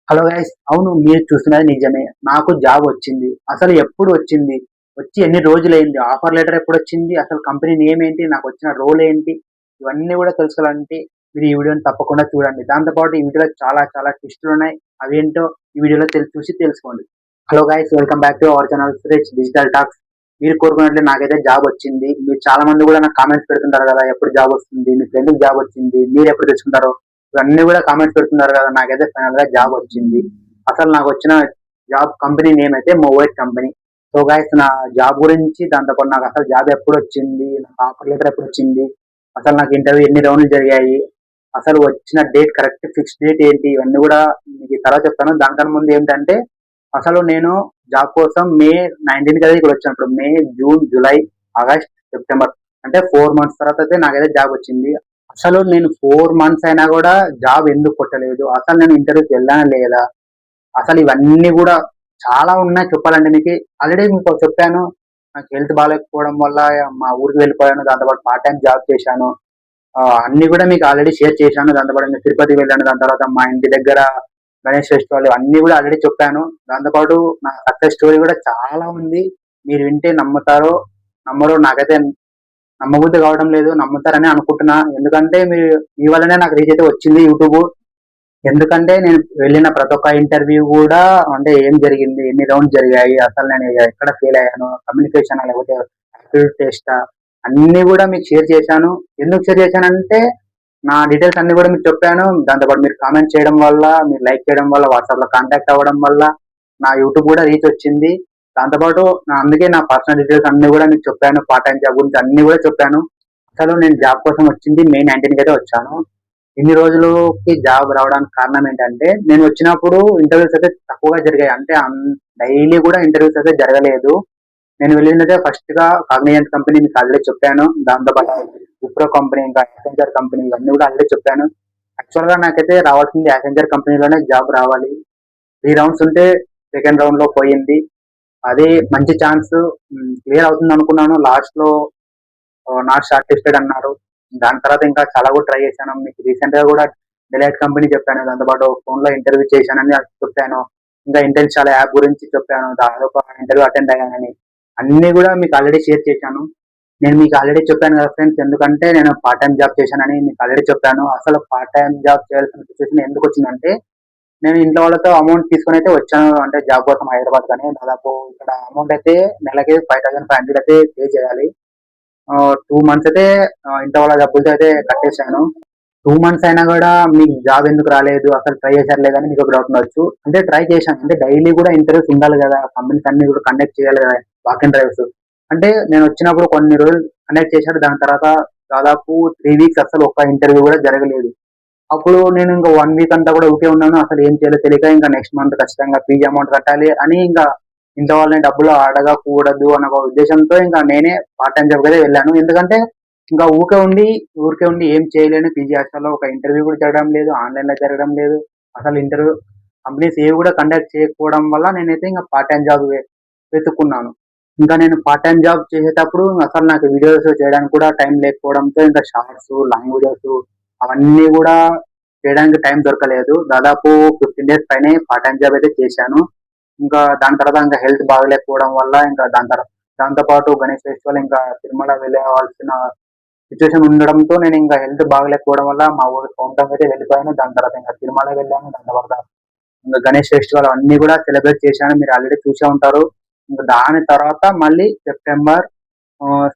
Hello guys, అవును మీరు చూస్తున్నది నిజమే. నాకు జాబ్ వచ్చింది. అసలు ఎప్పుడు వచ్చింది? వచ్చి ఎన్ని రోజులైంది? ఆఫర్ లెటర్ ఎప్పుడొచ్చింది? అసలు కంపెనీ నేమ్ ఏంటి? నాకు వచ్చిన రోల్ ఏంటి? ఇవన్నీ కూడా తెలుసుకోవాలంటే మీరు ఈ వీడియోని తప్పకుండా చూడండి. దాంతో పాటు ఈ వీడియోలో చాలా చాలా ట్విస్టులున్నాయి. అవేంటో ఈ వీడియోలో చూసి తెలుసుకోండి. Hello guys, welcome back to our channel Suresh digital talks. మీరు కోరుకున్నట్లే నాకైతే జాబ్ వచ్చింది. మీరు చాలా మంది కూడా నాకు కామెంట్స్ పెడుతుంటారు కదా, ఎప్పుడు జాబ్ వస్తుంది? మీ ఫ్రెండ్‌కి జాబ్ వచ్చింది. మీరు ఎప్పుడు తెచ్చుకుంటారో? ఇవన్నీ కూడా కామెంట్స్ పెడుతున్నారు కదా. నాకైతే ఫైనల్ గా జాబ్ వచ్చింది. అసలు నాకు వచ్చిన జాబ్ కంపెనీ నేమ్ అయితే మొవైట్ కంపెనీ. సో గైస్, నా జాబ్ గురించి, దాంతో పాటు నాకు అసలు జాబ్ ఎప్పుడు వచ్చింది, నాకు ఆఫర్ లెటర్ ఎప్పుడు వచ్చింది, అసలు నాకు ఇంటర్వ్యూ ఎన్ని రౌండ్లు జరిగాయి, అసలు వచ్చిన డేట్ కరెక్ట్ ఫిక్స్ డేట్ ఏంటి, ఇవన్నీ కూడా మీకు ఈ తర్వాత చెప్తాను. దానికన్నా ముందు ఏంటంటే, అసలు నేను జాబ్ కోసం మే 19 కదా ఇక్కడ వచ్చాను. ఇప్పుడు మే, జూన్, జూలై, ఆగస్ట్, సెప్టెంబర్, అంటే 4 మంత్స్ తర్వాత అయితే నాకైతే జాబ్ వచ్చింది. అసలు నేను 4 మంత్స్ అయినా కూడా జాబ్ ఎందుకు కొట్టలేదు, అసలు నేను ఇంటర్వ్యూకి వెళ్ళానా లేదా, అసలు ఇవన్నీ కూడా చాలా ఉన్నాయి చెప్పాలంటే. మీకు ఆల్రెడీ మీకు చెప్పాను, నాకు హెల్త్ బాగాలేకపోవడం వల్ల మా ఊరికి వెళ్ళిపోయాను. దాంతోపాటు పార్ట్ టైం జాబ్ చేశాను. అన్ని కూడా మీకు ఆల్రెడీ షేర్ చేశాను. దాంతోపాటు నేను తిరుపతి వెళ్ళాను. దాని తర్వాత మా ఇంటి దగ్గర గణేష్ ఫెస్టివల్, అన్ని కూడా ఆల్రెడీ చెప్పాను. దాంతోపాటు నా సక్సెస్ స్టోరీ కూడా చాలా ఉంది. మీరు వింటే నమ్ముతారో నమ్మరో నాకైతే నమ్మబుద్ధి కావడం లేదు. నమ్ముతారని అనుకుంటున్నా. ఎందుకంటే మీ వల్లనే నాకు రీచ్ అయితే వచ్చింది యూట్యూబ్. ఎందుకంటే నేను వెళ్ళిన ప్రతి ఒక్క ఇంటర్వ్యూ కూడా, అంటే ఏం జరిగింది, ఎన్ని రౌండ్స్ జరిగాయి, అసలు నేను ఎక్కడ ఫెయిల్ అయ్యాను, కమ్యూనికేషన్ లేకపోతే యాప్టిట్యూడ్ టెస్ట్, అన్ని కూడా మీకు షేర్ చేశాను. ఎందుకు షేర్ చేశానంటే, నా డీటెయిల్స్ అన్ని కూడా మీకు చెప్పాను. దాంతోపాటు మీరు కామెంట్ చేయడం వల్ల, మీరు లైక్ చేయడం వల్ల, వాట్సాప్ లో కాంటాక్ట్ అవ్వడం వల్ల నా యూట్యూబ్ కూడా రీచ్ వచ్చింది. దాంతోపాటు అందుకే నా పర్సనల్ డీటెయిల్స్ అన్ని కూడా మీకు చెప్పాను. పార్ట్ టైం జాబ్ గురించి అన్ని కూడా చెప్పాను. అసలు నేను జాబ్ కోసం వచ్చింది మే 19 అయితే వచ్చాను. ఇన్ని రోజులకి జాబ్ రావడానికి కారణం ఏంటంటే, నేను వచ్చినప్పుడు ఇంటర్వ్యూస్ అయితే తక్కువగా జరిగాయి. అంటే డైలీ కూడా ఇంటర్వ్యూస్ అయితే జరగలేదు. నేను వెళ్ళిందైతే ఫస్ట్ గా కాగ్నిజెంట్ కంపెనీ, మీకు ఆల్రెడీ చెప్పాను. దాంతో పాటు విప్రో కంపెనీ, ఇంకా యాసెంజర్ కంపెనీ, ఇవన్నీ కూడా ఆల్రెడీ చెప్పాను. యాక్చువల్ గా నాకైతే రావాల్సింది యాసెంజర్ కంపెనీలోనే జాబ్ రావాలి. 3 రౌండ్స్ ఉంటే సెకండ్ రౌండ్ లో పోయింది. అదే మంచి ఛాన్స్, క్లియర్ అవుతుంది అనుకున్నాను. లాస్ట్ లో నాట్ షార్ట్ లిస్టెడ్ అన్నారు. దాని తర్వాత ఇంకా చాలా కూడా ట్రై చేశాను. మీకు రీసెంట్ గా కూడా డిలైట్ కంపెనీ చెప్పాను. దాంతోపాటు ఫోన్ లో ఇంటర్వ్యూ చేశానని చెప్పాను. ఇంకా ఇంటెన్షియల్ యాప్ గురించి చెప్పాను. దాదాపు ఇంటర్వ్యూ అటెండ్ అయ్యానని అన్ని కూడా మీకు ఆల్రెడీ షేర్ చేశాను. నేను మీకు ఆల్రెడీ చెప్పాను కదా ఫ్రెండ్స్, ఎందుకంటే నేను పార్ట్ టైం జాబ్ చేశానని మీకు ఆల్రెడీ చెప్పాను. అసలు పార్ట్ టైం జాబ్ చేయాల్సిన సిచ్యువేషన్ ఎందుకు వచ్చిందంటే, నేను ఇంట్లో వాళ్ళతో అమౌంట్ తీసుకొని అయితే వచ్చాను, అంటే జాబ్ కోసం హైదరాబాద్. కానీ దాదాపు ఇక్కడ అమౌంట్ అయితే నెలకి 5500 అయితే పే చేయాలి. 2 మంత్స్ అయితే ఇంట్లో వాళ్ళ డబ్బులతో అయితే కట్టేశాను. 2 మంత్స్ అయినా కూడా మీకు జాబ్ ఎందుకు రాలేదు, అసలు ట్రై చేశారు లేదని మీకు ఒక డౌట్ ఉండొచ్చు. అంటే ట్రై చేశాను, అంటే డైలీ కూడా ఇంటర్వ్యూస్ ఉండాలి కదా, కంపెనీస్ అన్ని కూడా కండక్ట్ చేయాలి కదా, వాక్ ఇన్ డ్రైవ్స్. అంటే నేను వచ్చినప్పుడు కొన్ని రోజులు కండక్ట్ చేశాడు. దాని తర్వాత దాదాపు 3 వీక్స్ అసలు ఒక్క ఇంటర్వ్యూ కూడా జరగలేదు. అప్పుడు నేను ఇంకా 1 వీక్ అంతా కూడా ఊకే ఉన్నాను. అసలు ఏం చేయాలో తెలియక, ఇంకా నెక్స్ట్ మంత్ ఖచ్చితంగా పీజీ అమౌంట్ కట్టాలి అని, ఇంకా ఇంట్లో వాళ్ళని డబ్బులు అడగకూడదు అన్న ఒక ఉద్దేశంతో ఇంకా నేనే పార్ట్ టైం జాబ్ అయితే వెళ్ళాను. ఎందుకంటే ఇంకా ఊరికే ఉండి ఏం చేయలేను. పీజీ హాస్టల్లో ఒక ఇంటర్వ్యూ కూడా జరగడం లేదు, ఆన్లైన్ లో జరగడం లేదు. అసలు ఇంటర్వ్యూ కంపెనీస్ ఏవి కూడా కండక్ట్ చేయకపోవడం వల్ల నేనైతే ఇంకా పార్ట్ టైం జాబ్ వెతుక్కున్నాను. ఇంకా నేను పార్ట్ టైం జాబ్ చేసేటప్పుడు అసలు నాకు వీడియోస్ చేయడానికి కూడా టైం లేకపోవడంతో, ఇంకా షార్ట్స్, లాంగ్ వీడియోస్ అవన్నీ కూడా చేయడానికి టైం దొరకలేదు. దాదాపు 15 days పైనే పార్ట్ టైం జాబ్ అయితే చేశాను. ఇంకా దాని తర్వాత ఇంకా హెల్త్ బాగలేకపోవడం వల్ల, ఇంకా దాంతో పాటు గణేష్ ఫెస్టివల్, ఇంకా తిరుమల వెళ్ళవలసిన సిచ్యువేషన్ ఉండడంతో, నేను ఇంకా హెల్త్ బాగలేకపోవడం వల్ల మా ఊరు హోమ్ టౌన్ అయితే వెళ్ళిపోయాను. దాని తర్వాత ఇంకా తిరుమల వెళ్ళాను. దాని తర్వాత ఇంకా గణేష్ ఫెస్టివల్ అన్ని కూడా సెలబ్రేట్ చేశాను. మీరు ఆల్రెడీ చూసే ఉంటారు. ఇంకా దాని తర్వాత మళ్ళీ సెప్టెంబర్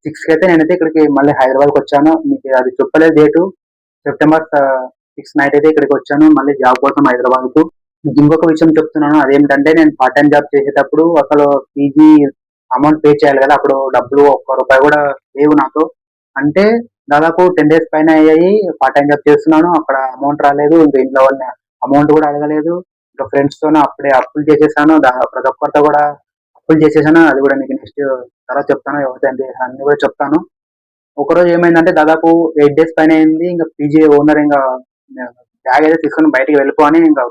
6కి అయితే నేనైతే ఇక్కడికి మళ్ళీ హైదరాబాద్కి వచ్చాను. మీకు అది చెప్పలేదు డేటు. సెప్టెంబర్ 6 నైట్ అయితే ఇక్కడికి వచ్చాను మళ్ళీ జాబ్ కోసం హైదరాబాద్కు. ఇంకొక విషయం చెప్తున్నాను, అదేంటంటే నేను పార్ట్ టైం జాబ్ చేసేటప్పుడు అసలు పీజీ అమౌంట్ పే చేయాలి కదా, అప్పుడు డబ్బులు ఒక్క రూపాయి కూడా లేవు నాతో. అంటే దాదాపు 10 days పైన అయ్యాయి పార్ట్ టైం జాబ్ చేస్తున్నాను. అక్కడ అమౌంట్ రాలేదు. ఇంకా ఇంట్లో వాళ్ళని అమౌంట్ కూడా అడగలేదు. ఇంకా ఫ్రెండ్స్ తోనే అప్పుడే అప్పులు చేసేసాను. ప్రతి ఒక్కరితో కూడా అప్పులు చేసేసాను. అది కూడా మీకు నెక్స్ట్ తర్వాత చెప్తాను, ఎవరితో ఎంత చేశాను అన్ని కూడా చెప్తాను. ఒకరోజు ఏమైందంటే, దాదాపు 8 days పైన అయింది. ఇంకా పీజీ ఓనర్ ఇంకా బ్యాగ్ అయితే తీసుకొని బయటికి వెళ్ళిపో అని, ఇంకా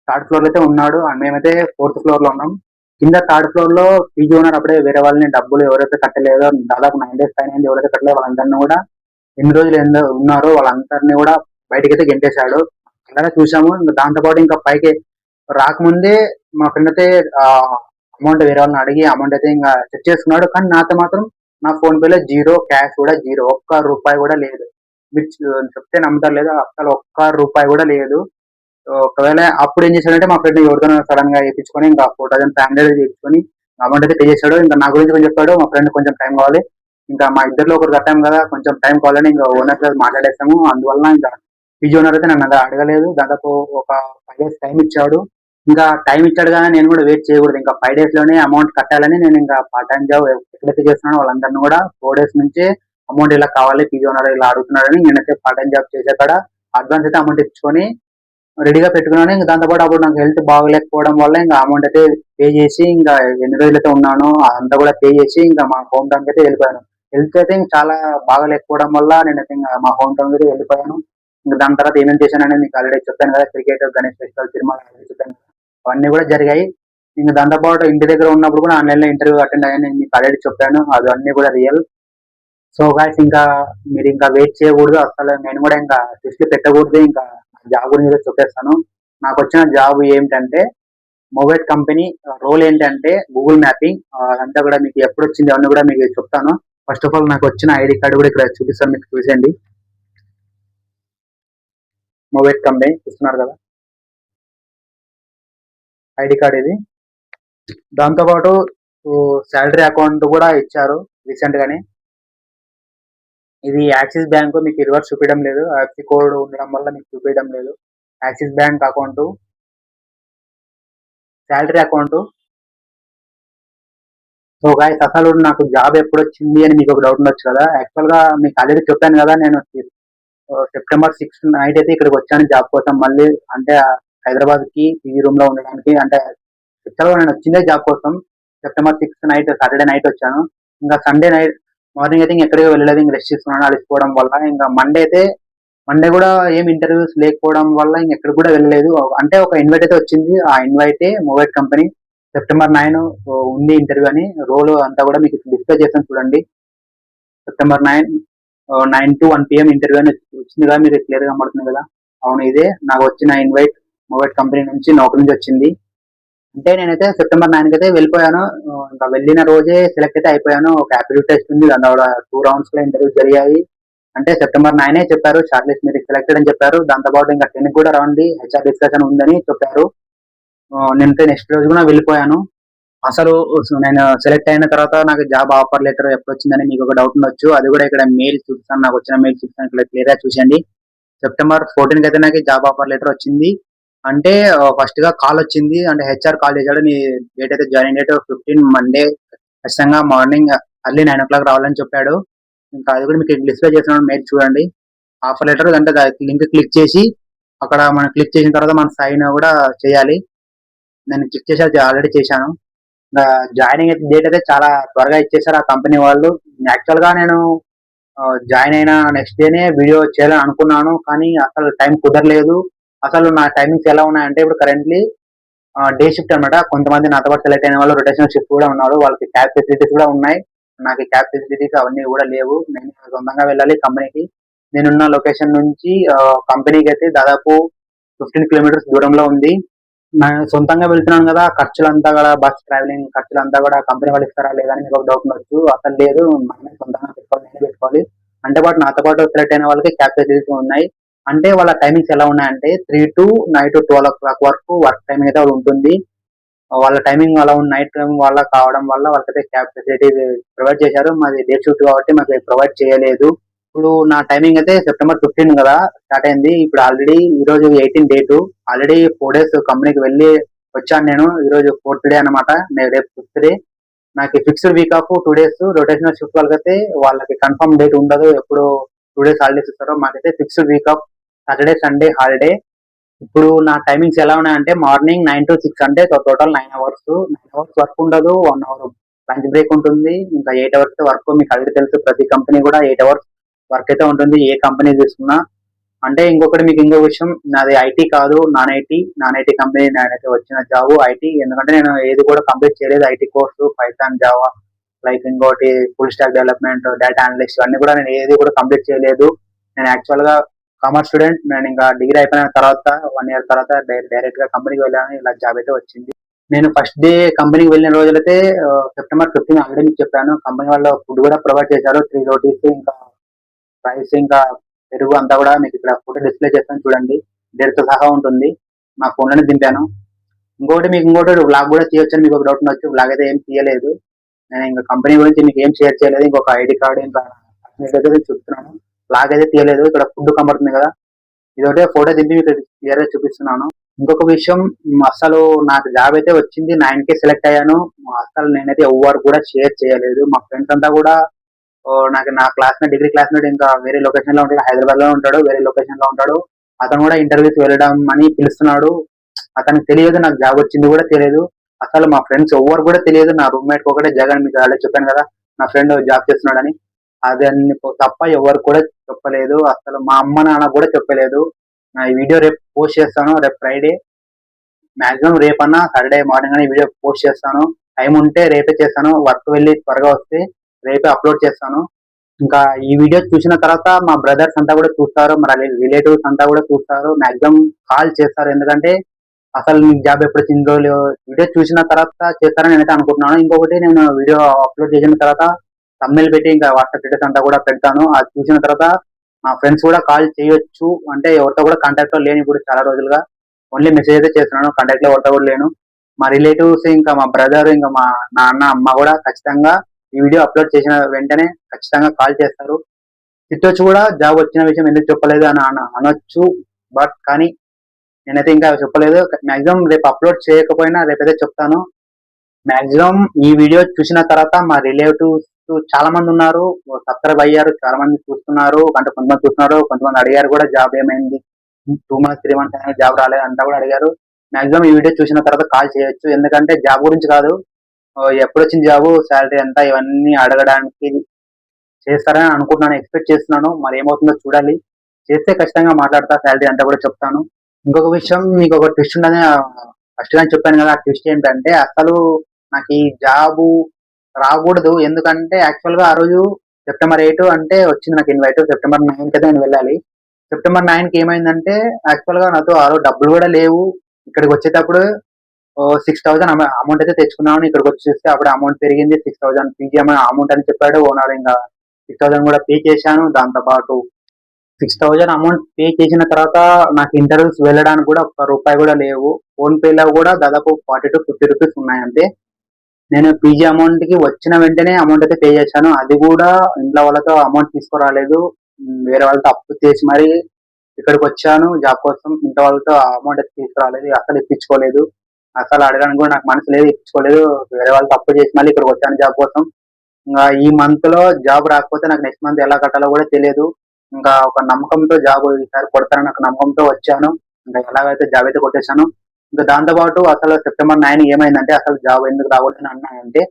థర్డ్ ఫ్లోర్ లో అయితే ఉన్నాడు. అండ్ మేమైతే 4th floor లో ఉన్నాం. కింద థర్డ్ ఫ్లోర్ లో పీజీ ఓనర్ అప్పుడే వేరే వాళ్ళని డబ్బులు ఎవరైతే కట్టలేదో, దాదాపు 9 days పైన అయింది, ఎవరైతే కట్టలేదో వాళ్ళందరినీ కూడా, ఎన్ని రోజులు ఉన్నారో వాళ్ళందరినీ కూడా బయటకైతే గెంటేశాడు. అలాగే చూసాము. ఇంకా దాంతో పాటు ఇంకా పైకి రాకముందే మా ఫ్రెండ్ అయితే అమౌంట్ వేరే వాళ్ళని అడిగి అమౌంట్ అయితే ఇంకా చెక్ చేసుకున్నాడు. కానీ నాతో మాత్రం నా ఫోన్ పేలో జీరో, క్యాష్ కూడా జీరో, ఒక్క రూపాయి కూడా లేదు. మీరు చెప్తే నమ్ముతారు లేదు, అసలు ఒక్క రూపాయి కూడా లేదు. ఒకవేళ అప్పుడు ఏం చేశాడంటే మా ఫ్రెండ్ ఎవరితోనో సడన్ గా వేయించుకొని ఇంకా 4500 చేయించుకొని అమౌంట్ అయితే పే చేశాడు. ఇంకా నా గురించి కొంచెం చెప్పాడు, మా ఫ్రెండ్ కొంచెం టైం కావాలి, ఇంకా మా ఇద్దరిలో ఒకరు కట్టాం కదా, కొంచెం టైం కావాలని ఇంకా ఓనర్ తో మాట్లాడేస్తాము. అందువల్ల ఇంకా పీజీ ఓనర్ అయితే నన్ను అలా అడగలేదు. దాదాపు ఒక 5 days టైం ఇచ్చాడు. ఇంకా టైం ఇచ్చాడు కానీ నేను కూడా వెయిట్ చేయకూడదు. ఇంకా 5 days లోనే అమౌంట్ కట్టాలని నేను ఇంకా పార్ట్ టైం జాబ్ ఎక్కడైతే చేస్తున్నానో వాళ్ళందరినీ కూడా 4 days నుంచే అమౌంట్ ఇలా కావాలి, పీజీ ఓనర్ ఇలా అడుగుతున్నాడని నేనైతే పార్ట్ టైం జాబ్ చేసే కాడ అడ్వాన్స్ అయితే అమౌంట్ ఇచ్చుకొని రెడీగా పెట్టుకున్నాను. ఇంకా దాంతో పాటు అప్పుడు నాకు హెల్త్ బాగలేకపోవడం వల్ల ఇంకా అమౌంట్ అయితే పే చేసి ఇంకా ఎన్ని రోజులైతే ఉన్నానో అదంతా కూడా పే చేసి ఇంకా మా హోమ్ టౌన్ అయితే వెళ్ళిపోయాను. హెల్త్ అయితే ఇంకా చాలా బాగలేకపోవడం వల్ల నేనైతే ఇంకా మా హోమ్ టౌన్ అయితే వెళ్ళిపోయాను. ఇంకా దాని తర్వాత ఏమేమి చేశాను అనేది మీకు ఆల్రెడీ చెప్పాను కదా, క్రికెట్, గణేష్ ఫెస్టివల్, తిరుమల చెప్పాను కదా, అవన్నీ కూడా జరిగాయి. ఇంకా దాంతో పాటు ఇంటి దగ్గర ఉన్నప్పుడు కూడా ఆన్లైన్ లో ఇంటర్వ్యూ అటెండ్ అయ్యాను, నేను మీకు ఆల్రెడీ చెప్పాను, అది అన్ని కూడా రియల్. సో గాయస్ ఇంకా మీరు ఇంకా వెయిట్ చేయకూడదు, అసలు నేను కూడా ఇంకా దృష్టి పెట్టకూడదు. ఇంకా జాబ్ గురించి కూడా చెప్పేస్తాను. నాకు వచ్చిన జాబ్ ఏంటంటే మొబైల్ కంపెనీ, రోల్ ఏంటంటే గూగుల్ మ్యాపింగ్. అదంతా కూడా మీకు ఎప్పుడు వచ్చింది అవన్నీ కూడా మీకు చెప్తాను. ఫస్ట్ ఆఫ్ ఆల్ నాకు వచ్చిన ఐడి కార్డు కూడా ఇక్కడ చూపిస్తాను, మీకు చూసేయండి. మొబైల్ కంపెనీ చూస్తున్నారు కదా, ఐడి కార్డ్ ఇది. దాంతో పాటు శాలరీ అకౌంట్ కూడా ఇచ్చారు రీసెంట్ గానే. ఇది యాక్సిస్ బ్యాంక్, మీకు రివర్స్ చూపించడం లేదు, ఐఎఫ్సి కోడ్ ఉండడం వల్ల మీకు చూపించడం లేదు. Axis bank account, salary account. So guys అసలు నాకు జాబ్ ఎప్పుడు వచ్చింది అని మీకు ఒక డౌట్ ఉండొచ్చు కదా. యాక్చువల్ గా మీకు ఆల్రెడీ చెప్పాను కదా, నేను September 6 నైట్ అయితే ఇక్కడికి వచ్చాను జాబ్ కోసం. మళ్ళీ అంటే హైదరాబాద్ కి పీజీ రూమ్ లో ఉండడానికి. అంటే యాక్చువల్ గా నేను వచ్చిందే జాబ్ కోసం. September 6 నైట్, సాటర్డే నైట్ వచ్చాను. ఇంకా సండే నైట్ మార్నింగ్ అయితే ఇంకా ఎక్కడికి వెళ్ళలేదు, ఇంకా రెస్ట్ తీసుకున్నాను అలసిపోవడం వల్ల. ఇంకా మండే కూడా ఏం ఇంటర్వ్యూస్ లేకపోవడం వల్ల ఇంక ఎక్కడికి కూడా వెళ్ళలేదు. అంటే ఒక ఇన్వైట్ అయితే వచ్చింది, ఆ ఇన్వైట్ మొబైల్ కంపెనీ September 9 ఉంది ఇంటర్వ్యూ అని. రోల్ అంతా కూడా మీకు డిస్ప్లే చేస్తాను చూడండి. September 9 to 1 PM ఇంటర్వ్యూ అని వచ్చింది కదా, మీరు క్లియర్ గా కనబడుతుంది కదా. అవును, ఇదే నాకు వచ్చిన ఇన్వైట్ మొబైల్ కంపెనీ నుంచి, నౌకరీ నుంచి వచ్చింది. అంటే నేనైతే September 9 అయితే వెళ్ళిపోయాను. ఇంకా వెళ్ళిన రోజే సెలెక్ట్ అయితే అయిపోయాను. ఒక యాప్టిట్యూడ్ టెస్ట్ ఉంది, దాని కూడా 2 rounds లో ఇంటర్వ్యూ జరిగాయి. అంటే September 9 చెప్పారు షార్ట్ లిస్ట్ మీరు సెలెక్టెడ్ అని చెప్పారు. దాంతో పాటు ఇంకా 10 కూడా రండి, హెచ్ఆర్ డిస్కషన్ ఉందని చెప్పారు. నేనైతే నెక్స్ట్ రోజు కూడా వెళ్ళిపోయాను. అసలు నేను సెలెక్ట్ అయిన తర్వాత నాకు జాబ్ ఆఫర్ లెటర్ ఎప్పుడు వచ్చిందని మీకు ఒక డౌట్ ఉండొచ్చు. అది కూడా ఇక్కడ మెయిల్ చూపిస్తాను, నాకు వచ్చిన మెయిల్ చూపిస్తాను, ఇక్కడ క్లియర్ గా చూసండి. September 14 అయితే నాకు జాబ్ ఆఫర్ లెటర్ వచ్చింది. అంటే ఫస్ట్ గా కాల్ వచ్చింది, అంటే హెచ్ఆర్ కాల్ చేశాడు, నీ డేట్ అయితే జాయిన్ డేట్ 15 మండే, ఖచ్చితంగా మార్నింగ్ అర్లీ 9 o'clock రావాలని చెప్పాడు. ఇంకా అది కూడా మీకు డిస్ప్లే చేస్తున్నాను, మెయిల్ చూడండి. ఆఫర్ లెటర్ అంటే లింక్ క్లిక్ చేసి అక్కడ మనం క్లిక్ చేసిన తర్వాత మనం సైన్ కూడా చేయాలి. నేను క్లిక్ చేసి ఆల్రెడీ చేశాను. జాయినింగ్ డేట్ అయితే చాలా త్వరగా ఇచ్చేసారు ఆ కంపెనీ వాళ్ళు. యాక్చువల్ గా నేను జాయిన్ అయిన నెక్స్ట్ డేనే వీడియో చేయాలని అనుకున్నాను, కానీ అసలు టైం కుదరలేదు. అసలు నా టైమింగ్స్ ఎలా ఉన్నాయంటే ఇప్పుడు కరెంట్లీ డే షిఫ్ట్ అనమాట. కొంతమంది నాతో పాటు సెలెక్ట్ అయిన వాళ్ళు రొటేషనల్ షిఫ్ట్ కూడా ఉన్నారు, వాళ్ళకి క్యాబ్ ఫెసిలిటీస్ కూడా ఉన్నాయి. నాకు క్యాబ్ ఫెసిలిటీస్ అవన్నీ కూడా లేవు. నేను సొంతంగా వెళ్ళాలి కంపెనీకి. నేనున్న లొకేషన్ నుంచి కంపెనీకి అయితే దాదాపు 15 kilometers దూరంలో ఉంది. నేను సొంతంగా వెళ్తున్నాను కదా, ఖర్చులంతా కూడా బస్ ట్రావెలింగ్ ఖర్చులంతా కూడా కంపెనీ వాళ్ళు ఇస్తారా లేదా అని మీకు ఒక డౌట్ ఉండొచ్చు. అసలు లేదు, మనమే సొంతంగా పెట్టుకోవాలి, నేనే పెట్టుకోవాలి. అంటే పాటు నాతో పాటు సెలెక్ట్ అయిన వాళ్ళకి క్యాబ్ ఫెసిలిటీస్ ఉన్నాయి. అంటే వాళ్ళ టైమింగ్స్ ఎలా ఉన్నాయంటే 3 to నైట్ 12 o'clock వరకు వర్క్ టైమింగ్ అయితే ఉంటుంది. వాళ్ళ టైమింగ్ అలా ఉంది, నైట్ టైమింగ్ వాళ్ళ కావడం వల్ల వాళ్ళకైతే క్యాబ్ ఫెసిలిటీ ప్రొవైడ్ చేశారు. మాది డే షిఫ్ట్ కాబట్టి మాకు ప్రొవైడ్ చేయలేదు. ఇప్పుడు నా టైమింగ్ అయితే September 15 కదా స్టార్ట్ అయింది. ఇప్పుడు ఆల్రెడీ ఈ రోజు 18 డేట్, ఆల్రెడీ 4 days కంపెనీకి వెళ్ళి వచ్చాను నేను. ఈ రోజు 4th డే అనమాట, నేను రేపు 5th డే. నాకు fixed week off 2 days. Rotational shift వాళ్ళకైతే వాళ్ళకి కన్ఫర్మ్ డేట్ ఉండదు, ఎప్పుడు 2 days హాలిడేస్ ఇస్తారో. మాకైతే fixed week off Saturday Sunday holiday. ఇప్పుడు నా టైమింగ్స్ ఎలా ఉన్నాయంటే మార్నింగ్ 9 to 6, అంటే టోటల్ 9 hours. 9 hours వర్క్ ఉండదు, 1 hour లంచ్ బ్రేక్ ఉంటుంది. ఇంకా 8 hours వర్క్. మీకు ఆల్రెడీ తెలుసు, ప్రతి కంపెనీ కూడా 8 hours వర్క్ అయితే ఉంటుంది, ఏ కంపెనీ తీసుకున్నా. అంటే ఇంకొకటి మీకు ఇంకో విషయం, నాది ఐటీ కాదు, నాన్ ఐటీ కంపెనీ. నేనైతే వచ్చిన జాబ్ ఐటీ, ఎందుకంటే నేను ఏది కూడా కంప్లీట్ చేయలేదు. IT course, Python, Java, like ఇంకోటి full stack development, data analyst, అన్ని కూడా నేను ఏది కూడా కంప్లీట్ చేయలేదు. నేను యాక్చువల్ గా కామర్స్ స్టూడెంట్. నేను ఇంకా డిగ్రీ అయిపోయిన తర్వాత 1 ఇయర్ తర్వాత డైరెక్ట్ గా కంపెనీకి వెళ్ళాను. ఇలా జాబ్ అయితే వచ్చింది. నేను ఫస్ట్ డే కంపెనీకి వెళ్ళిన రోజులైతే సెప్టెంబర్ 15 ఆల్రెడీ మీకు చెప్పాను. కంపెనీ వాళ్ళు ఫుడ్ కూడా ప్రొవైడ్ చేశారు. 3 రోటీస్ ఇంకా రైస్ ఇంకా పెరుగు అంతా కూడా మీకు ఇక్కడ ఫోటో డిస్ప్లే చేస్తాను చూడండి. డేట్తో సహా ఉంటుంది. నా ఫోన్లోనే దింపాను. ఇంకోటి వ్లాగ్ కూడా చేయొచ్చని మీకు ఒక డౌట్ ఉండొచ్చు. వ్లాగ్ అయితే ఏం తీయలేదు. నేను ఇంకా కంపెనీ గురించి మీకు ఏం షేర్ చేయలేదు. ఇంకొక ఐడి కార్డు ఇంకా అయితే చూస్తున్నాను. వ్లాగ్ అయితే తీయలేదు. ఇక్కడ ఫుడ్ కనబడుతుంది కదా, ఇదొకటే ఫోటో దింపి మీకు క్లియర్ గా చూపిస్తున్నాను. ఇంకొక విషయం, అసలు నాకు జాబ్ అయితే వచ్చింది. 9 కే సెలెక్ట్ అయ్యాను. అసలు నేనైతే ఎవరు కూడా షేర్ చేయలేదు. మా ఫ్రెండ్స్ అంతా కూడా నాకు నా క్లాస్మేట్, డిగ్రీ క్లాస్మేట్ ఇంకా వేరే లొకేషన్ లో ఉంటాడు, హైదరాబాద్ లో ఉంటాడు, వేరే లొకేషన్ లో ఉంటాడు. అతను కూడా ఇంటర్వ్యూకి వెళ్ళడం అని పిలుస్తున్నాడు. అతనికి తెలియదు నాకు జాబ్ వచ్చింది కూడా తెలియదు. అసలు మా ఫ్రెండ్స్ ఎవరు కూడా తెలియదు. నా రూమ్మేట్ ఒకటే జగన్, మీకు ఆల్రెడీ చెప్పాను కదా నా ఫ్రెండ్ జాబ్ చేస్తున్నాడని. అదని తప్ప ఎవరు కూడా చెప్పలేదు. అసలు మా అమ్మ నాన్న కూడా చెప్పలేదు. నా ఈ వీడియో రేపు పోస్ట్ చేస్తాను. రేపు ఫ్రైడే, మాక్సిమం రేపన్నా సాటర్డే మార్నింగ్ అని వీడియో పోస్ట్ చేస్తాను. టైం ఉంటే రేపే చేస్తాను. వర్క్ వెళ్ళి త్వరగా వస్తే రేపే అప్లోడ్ చేస్తాను. ఇంకా ఈ వీడియో చూసిన తర్వాత మా బ్రదర్స్ అంతా కూడా చూస్తారు, మరి రిలేటివ్స్ అంతా కూడా చూస్తారు, మాక్సిమం కాల్ చేస్తారు. ఎందుకంటే అసలు మీకు జాబ్ ఎప్పుడు వచ్చిందో వీడియో చూసిన తర్వాత చేస్తారని నేనైతే అనుకుంటున్నాను. ఇంకొకటి, నేను వీడియో అప్లోడ్ చేసిన తర్వాత తమ్మిల్ పెట్టి ఇంకా వాట్సాప్ స్టేటస్ అంతా కూడా పెడతాను. అది చూసిన తర్వాత మా ఫ్రెండ్స్ కూడా కాల్ చేయొచ్చు. అంటే ఎవరితో కూడా కాంటాక్ట్ లో లేని ఇప్పుడు చాలా రోజులుగా ఓన్లీ మెసేజ్ అయితే చేస్తున్నాను. కాంటాక్ట్ లో ఎవరితో కూడా లేను. మా రిలేటివ్స్ ఇంకా మా బ్రదర్ ఇంకా మా నాన్న అమ్మ కూడా ఖచ్చితంగా ఈ వీడియో అప్లోడ్ చేసిన వెంటనే ఖచ్చితంగా కాల్ చేస్తారు. తిట్టొచ్చు కూడా, జాబ్ వచ్చిన విషయం ఎందుకు చెప్పలేదు అని అనొచ్చు. బట్ కానీ నేనైతే ఇంకా చెప్పలేదు. మాక్సిమం రేపు అప్లోడ్ చేయకపోయినా రేపైతే చెప్తాను. మాక్సిమం ఈ వీడియో చూసిన తర్వాత మా రిలేటివ్స్ చాలా మంది ఉన్నారు, సబ్స్క్రైబ్ అయ్యారు, చాలా మంది చూస్తున్నారు. అంటే కొంతమంది చూస్తున్నారు, కొంతమంది అడిగారు కూడా జాబ్ ఏమైంది, 2 months 3 months అయినా జాబ్ రాలేదు అంతా కూడా అడిగారు. మాక్సిమం ఈ వీడియో చూసిన తర్వాత కాల్ చేయొచ్చు. ఎందుకంటే జాబ్ గురించి కాదు, ఎప్పుడు వచ్చింది జాబ్, శాలరీ ఎంత, ఇవన్నీ అడగడానికి చేస్తారని అనుకుంటున్నాను, ఎక్స్పెక్ట్ చేస్తున్నాను. మరి ఏమవుతుందో చూడాలి. చేస్తే ఖచ్చితంగా మాట్లాడతా, శాలరీ అంతా కూడా చెప్తాను. ఇంకొక విషయం, మీకు ఒక ట్విస్ట్ ఉండదని ఫస్ట్ గా చెప్పాను కదా. ఆ ట్విస్ట్ ఏంటంటే అసలు నాకు ఈ జాబు రాకూడదు. ఎందుకంటే యాక్చువల్ గా ఆ రోజు సెప్టెంబర్ 8 అంటే వచ్చింది నాకు ఇన్వైట్. సెప్టెంబర్ 9 అయితే నేను వెళ్ళాలి. సెప్టెంబర్ 9 కి ఏమైందంటే యాక్చువల్ గా నాతో ఆ రోజు డబ్బులు కూడా లేవు. ఇక్కడికి వచ్చేటప్పుడు 6,000 అమౌంట్ అయితే తెచ్చుకున్నాను. ఇక్కడికి వచ్చి చూస్తే అప్పుడు అమౌంట్ పెరిగింది. 6,000 పీజీ అమౌంట్ అని చెప్పాడు ఓనర్. ఇంకా 6,000 కూడా పే చేశాను. దాంతో పాటు 6,000 అమౌంట్ పే చేసిన తర్వాత నాకు ఇంటర్వ్యూస్ వెళ్ళడానికి కూడా ఒక్క రూపాయి కూడా లేవు. ఫోన్ పే లో కూడా దాదాపు 40 to 50 రూపీస్ ఉన్నాయి అంతే. నేను పీజీ అమౌంట్ కి వచ్చిన వెంటనే అమౌంట్ అయితే పే చేశాను. అది కూడా ఇంట్లో వాళ్ళతో అమౌంట్ తీసుకురాలేదు. వేరే వాళ్ళతో అప్పు చేసి మరి ఇక్కడికి వచ్చాను జాబ్ కోసం. ఇంట్లో వాళ్ళతో అమౌంట్ అయితే తీసుకురాలేదు, అసలు ఇప్పించుకోలేదు. అసలు అడగడానికి కూడా నాకు మనసు లేదు, ఇప్పించుకోలేదు. వేరే వాళ్ళతో అప్పు చేసి మళ్ళీ ఇక్కడికి వచ్చాను జాబ్ కోసం. ఇంకా ఈ మంత్ లో జాబ్ రాకపోతే నాకు నెక్స్ట్ మంత్ ఎలా కట్టాలో కూడా తెలియదు. ఇంకా ఒక నమ్మకంతో జాబ్ ఈసారి కొడతానని ఒక నమ్మకంతో వచ్చాను. ఇంకా ఎలాగైతే జాబ్ అయితే కొట్టేశాను. ఇంకా దాంతో పాటు అసలు సెప్టెంబర్ 9 ఏమైందంటే, అసలు జాబ్ ఎందుకు రావద్దని అన్నానంటే,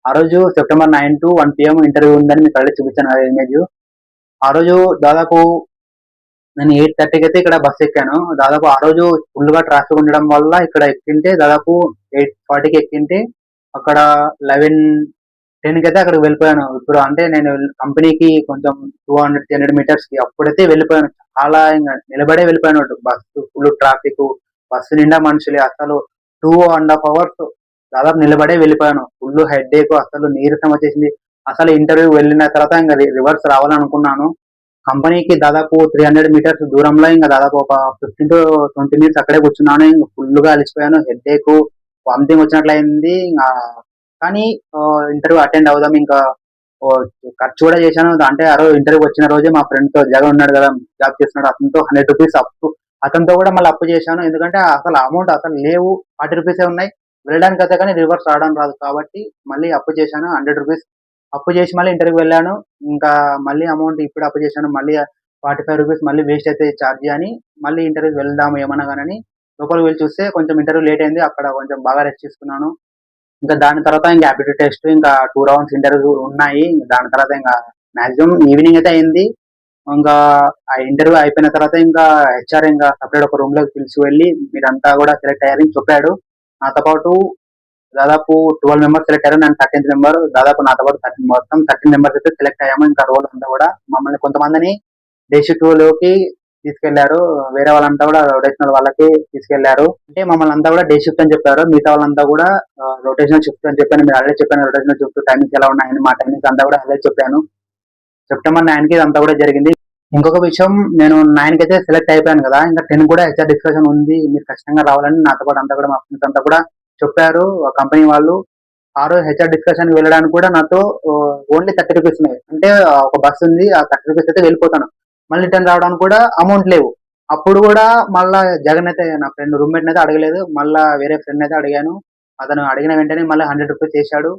ఆ రోజు సెప్టెంబర్ 9 to 1 PM ఇంటర్వ్యూ ఉందని మీకు ఆల్రెడీ చూపించాను కదా ఇమేజ్. ఆ రోజు దాదాపు నేను 8:30కి అయితే ఇక్కడ బస్ ఎక్కాను. దాదాపు ఆ రోజు ఫుల్ గా ట్రాఫిక్ ఉండడం వల్ల ఇక్కడ ఎక్కింటే దాదాపు 8:40కి ఎక్కింటే అక్కడ 11:10కి అయితే అక్కడికి వెళ్ళిపోయాను. ఇప్పుడు అంటే నేను కంపెనీకి కొంచెం 200-300 మీటర్స్ కి అప్పుడైతే వెళ్ళిపోయాను. చాలా ఇంకా నిలబడే వెళ్ళిపోయాను. బస్సు ఫుల్ ట్రాఫిక్, బస్సు నిండా మనుషులే. అసలు 2.5 hours దాదాపు నిలబడే వెళ్ళిపోయాను. ఫుల్ హెడ్ ఏక్, అసలు నీరసం వచ్చేసింది. అసలు ఇంటర్వ్యూ వెళ్ళిన తర్వాత ఇంకా రివర్స్ రావాలనుకున్నాను. కంపెనీకి దాదాపు 300 మీటర్స్ దూరంలో ఇంకా దాదాపు ఒక 15 to 20 minutes అక్కడే కూర్చున్నాను. ఇంకా ఫుల్ గా అలిసిపోయాను, హెడ్ ఏక్, వామిటింగ్ వచ్చినట్లయింది. ఇంకా కానీ ఇంటర్వ్యూ అటెండ్ అవుదాం, ఇంకా ఖర్చు కూడా చేశాను. అంటే ఆ రోజు ఇంటర్వ్యూ వచ్చిన రోజే మా ఫ్రెండ్ తో, జగన్ ఉన్నాడు కదా జాబ్ చేస్తున్నాడు, అతనితో 100 రూపీస్ అప్పు, అతనితో కూడా మళ్ళీ అప్పు చేశాను. ఎందుకంటే అసలు అమౌంట్ అసలు లేవు, 40 రూపీసే ఉన్నాయి. వెళ్ళడానికి అయితే కానీ రివర్స్ రావడం రాదు కాబట్టి మళ్ళీ అప్పు చేశాను. 100 రూపీస్ అప్పు చేసి మళ్ళీ ఇంటర్వ్యూ వెళ్ళాను. ఇంకా మళ్ళీ అమౌంట్ ఇప్పుడు అప్పు చేశాను. మళ్ళీ 45 రూపీస్ మళ్ళీ వేస్ట్ అయితే ఛార్జీ అని మళ్ళీ ఇంటర్వ్యూ వెళ్దాము ఏమన్నా కానీ లోపలికి వెళ్ళి చూస్తే కొంచెం ఇంటర్వ్యూ లేట్ అయింది. అక్కడ కొంచెం బాగా రెస్ట్ తీసుకున్నాను. ఇంకా దాని తర్వాత ఇంకా యాప్టిట్యూడ్ టెస్ట్, ఇంకా 2 rounds ఇంటర్వ్యూ ఉన్నాయి. దాని తర్వాత ఇంకా మాక్సిమం ఈవినింగ్ అయితే అయింది. ఇంకా ఆ ఇంటర్వ్యూ అయిపోయిన తర్వాత ఇంకా హెచ్ఆర్ ఇంకా సపరేట్ ఒక రూమ్ లోకి పిలిచి వెళ్ళి మీరంతా కూడా సెలెక్ట్ అయ్యారని చెప్పాడు. నాతో పాటు దాదాపు 12 మెంబర్స్ సెలెక్ట్ అయ్యారు, నేను 13th మెంబర్. దాదాపు నాతో పాటు మొత్తం 13 మెంబర్స్ అయితే సెలెక్ట్ అయ్యాము. ఇంకా రోల్ అంతా కూడా మమ్మల్ని కొంతమందిని డే షిఫ్ట్ లోకి తీసుకెళ్లారు. వేరే వాళ్ళంతా కూడా రొటేషనల్ వాళ్ళకి తీసుకెళ్లారు. అంటే మమ్మల్ని అంతా కూడా డే షిఫ్ట్ అని చెప్పారు. మిగతా వాళ్ళంతా కూడా రొటేషనల్ షిఫ్ట్ అని చెప్పాను. మీరు ఆల్రెడీ చెప్పాను రొటేషనల్ షిఫ్ట్ టైమింగ్స్ ఎలా ఉన్నాయని. మా టైమింగ్స్ అంతా కూడా ఆల్రెడీ చెప్పాను. సెప్టెంబర్ 9కి ఇదంతా కూడా జరిగింది. ఇంకొక విషయం, నేను 9కి అయితే సెలెక్ట్ అయిపోయాను కదా, ఇంకా 10 కూడా హెచ్ఆర్ డిస్కషన్ ఉంది, మీరు ఖచ్చితంగా రావాలని నాతో పాటు అంతా కూడా మా ఫ్రెండ్స్ అంతా కూడా చెప్పారు కంపెనీ వాళ్ళు. ఆ రోజు హెచ్ఆర్ డిస్కషన్ వెళ్ళడానికి కూడా నాతో ఓన్లీ 30 రూపీస్ ఉన్నాయి. అంటే ఒక బస్ ఉంది, ఆ 30 రూపీస్ అయితే వెళ్ళిపోతాను. మళ్ళీ రిటర్న్ రావడానికి కూడా అమౌంట్ లేవు. అప్పుడు కూడా మళ్ళా జగన్ అయితే నా ఫ్రెండ్ రూమ్మేట్ అయితే అడగలేదు, మళ్ళా వేరే ఫ్రెండ్ అయితే అడిగాను. అతను అడిగిన వెంటనే మళ్ళీ 100 రూపీస్ చేశాడు.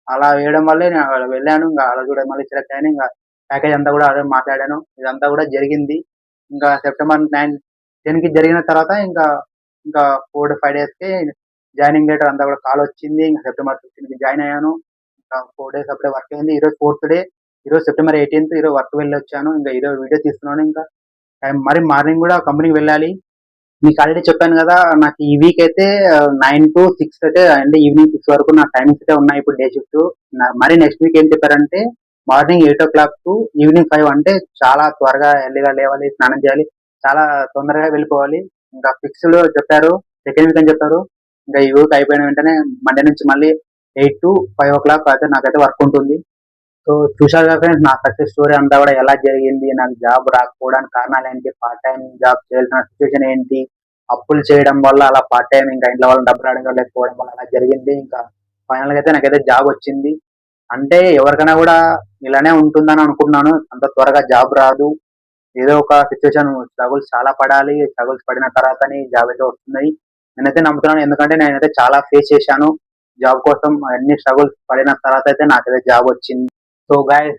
అలా వేయడం వల్లే నేను అక్కడ వెళ్ళాను. ఇంకా అలా కూడా మళ్ళీ సెలెక్ట్ అయ్యాను. ఇంకా ప్యాకేజ్ అంతా కూడా అదే మాట్లాడాను. ఇదంతా కూడా జరిగింది. ఇంకా సెప్టెంబర్ 10కి జరిగిన తర్వాత ఇంకా ఇంకా 4 to 5 డేస్కి జాయినింగ్ లెటర్ అంతా కూడా కాల్ వచ్చింది. ఇంకా సెప్టెంబర్ 15కి జాయిన్ అయ్యాను. ఇంకా 4 డేస్ అప్పుడే వర్క్ అయింది. ఈరోజు 4th డే, ఈరోజు సెప్టెంబర్ 18th, ఈరోజు వర్క్ వెళ్ళి వచ్చాను. ఇంకా ఈరోజు వీడియో తీస్తున్నాను. ఇంకా మరి మార్నింగ్ కూడా కంపెనీకి వెళ్ళాలి. మీకు ఆల్రెడీ చెప్పాను కదా, నాకు ఈ వీక్ అయితే 9 to 6 అయితే, అంటే ఈవినింగ్ 6 వరకు నా టైమింగ్స్ అయితే ఉన్నాయి ఇప్పుడు డే షిఫ్ట్. మరి నెక్స్ట్ వీక్ ఏం చెప్పారంటే మార్నింగ్ 8 o'clock to ఈవినింగ్ 5, అంటే చాలా త్వరగా ఎర్లీగా లేవాలి, స్నానం చేయాలి, చాలా తొందరగా వెళ్ళిపోవాలి. ఇంకా ఫిక్స్డ్ చెప్పారు, సెకండ్ వీక్ అని చెప్పారు. ఇంకా ఈ వీక్ అయిపోయిన వెంటనే మండే నుంచి మళ్ళీ 8 to 5 o'clock అయితే నాకైతే వర్క్ ఉంటుంది. సో చూశారు కదా ఫ్రెండ్స్, నా సక్సెస్ స్టోరీ అంతా కూడా ఎలా జరిగింది, నాకు జాబ్ రాకపోవడానికి కారణాలు ఏంటి, పార్ట్ టైం జాబ్ చేయాల్సిన సిచ్యువేషన్ ఏంటి, అప్పులు చేయడం వల్ల అలా పార్ట్ టైం ఇంకా ఇంట్లో వాళ్ళని డబ్బులు అడగలేకపోవడం వల్ల అలా జరిగింది. ఇంకా ఫైనల్ గా అయితే నాకైతే జాబ్ వచ్చింది. అంటే ఎవరికైనా కూడా ఇలానే ఉంటుందని అనుకుంటున్నాను, అంత త్వరగా జాబ్ రాదు. ఏదో ఒక సిచ్యువేషన్ స్ట్రగుల్స్ చాలా పడాలి, స్ట్రగుల్స్ పడిన తర్వాతనే జాబ్ అయితే వస్తుంది. నేనైతే నమ్ముతున్నాను, ఎందుకంటే నేనైతే చాలా ఫేస్ చేశాను జాబ్ కోసం. అన్ని స్ట్రగుల్స్ పడిన తర్వాత అయితే నాకైతే జాబ్ వచ్చింది. సో గైస్,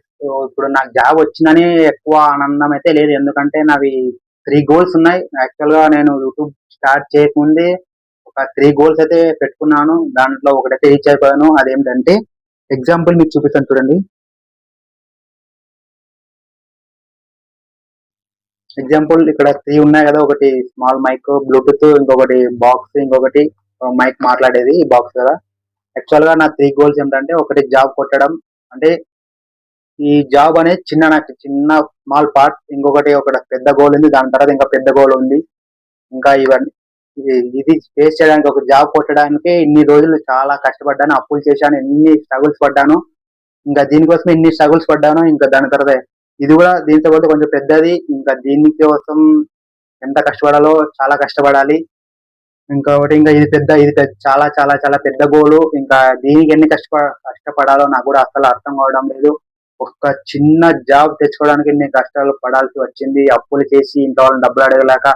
ఇప్పుడు నాకు జాబ్ వచ్చిందని ఎక్కువ ఆనందం అయితే లేదు, ఎందుకంటే నావి 3 గోల్స్ ఉన్నాయి. యాక్చువల్ గా నేను యూట్యూబ్ స్టార్ట్ చేయకముందే ఒక 3 గోల్స్ అయితే పెట్టుకున్నాను. దాంట్లో ఒకటైతే రీచ్ అయిపోయాను. అదేంటంటే ఎగ్జాంపుల్ మీకు చూపిస్తాను చూడండి. ఎగ్జాంపుల్ ఇక్కడ 3 ఉన్నాయి కదా, ఒకటి స్మాల్ మైక్, బ్లూటూత్, ఇంకొకటి బాక్స్, ఇంకొకటి మైక్ మాట్లాడేది ఈ బాక్స్ కదా. యాక్చువల్ గా నా 3 గోల్స్ ఏంటంటే, ఒకటి జాబ్ కొట్టడం, అంటే ఈ జాబ్ అనేది నాకు చిన్న స్మాల్ పార్ట్. ఇంకొకటి ఒక పెద్ద గోల్ ఉంది, దాని తర్వాత ఇంకా పెద్ద గోల్ ఉంది. ఇంకా ఇవన్నీ ఇది ఫేస్ చేయడానికి, ఒక జాబ్ కొట్టడానికి ఇన్ని రోజులు చాలా కష్టపడ్డాను, అప్పులు చేశాను, ఎన్ని స్ట్రగుల్స్ పడ్డాను. ఇంకా దీనికోసం ఎన్ని స్ట్రగుల్స్ పడ్డాను. ఇంకా దాని తర్వాత ఇది కూడా దీంతో పాటు కొంచెం పెద్దది. ఇంకా దీనికోసం ఎంత కష్టపడాలో చాలా కష్టపడాలి. ఇంకొకటి, ఇంకా ఇది చాలా చాలా చాలా పెద్ద గోలు. ఇంకా దీనికి ఎన్ని కష్టపడాలో నాకు కూడా అసలు అర్థం కావడం లేదు. ఒక చిన్న జాబ్ తెచ్చుకోవడానికి ఎన్ని కష్టాలు పడాల్సి వచ్చింది, అప్పులు చేసి ఇంట్లో వాళ్ళని డబ్బులు అడగలేక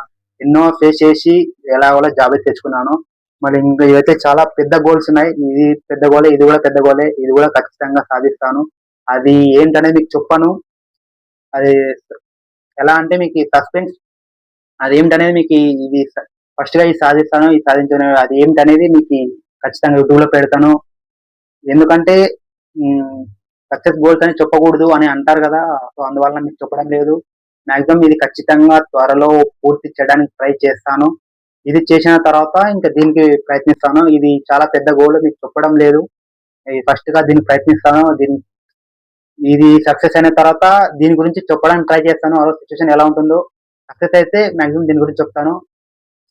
ఎన్నో ఫేస్ చేసి ఎలాగోలా జాబ్ అయితే తెచ్చుకున్నాను. మరి ఇంకా ఇవైతే చాలా పెద్ద గోల్స్ ఉన్నాయి. ఇది పెద్ద గోలే, ఇది కూడా పెద్ద గోలే, ఇది కూడా ఖచ్చితంగా సాధిస్తాను. అది ఏంటనేది మీకు చెప్పను. అది ఎలా అంటే మీకు సస్పెన్స్. అది ఏమిటనేది మీకు ఇది ఫస్ట్ గా ఇది సాధిస్తాను, ఇది సాధించాను, అది ఏమిటనేది మీకు ఖచ్చితంగా యూట్యూబ్ లో పెడతాను. ఎందుకంటే సక్సెస్ గోల్స్ అని చెప్పకూడదు అని అంటారు కదా, సో అందువల్ల మీకు చెప్పడం లేదు. మాక్సిమం ఇది ఖచ్చితంగా త్వరలో పూర్తి చేయడానికి ట్రై చేస్తాను. ఇది చేసిన తర్వాత ఇంకా దీనికి ప్రయత్నిస్తాను. ఇది చాలా పెద్ద గోల్, మీకు చెప్పడం లేదు. ఫస్ట్ గా దీనికి ప్రయత్నిస్తాను. ఇది సక్సెస్ అయిన తర్వాత దీని గురించి చెప్పడానికి ట్రై చేస్తాను. ఆ రోజు సిచ్యువేషన్ ఎలా ఉంటుందో. సక్సెస్ అయితే మాక్సిమం దీని గురించి చెప్తాను.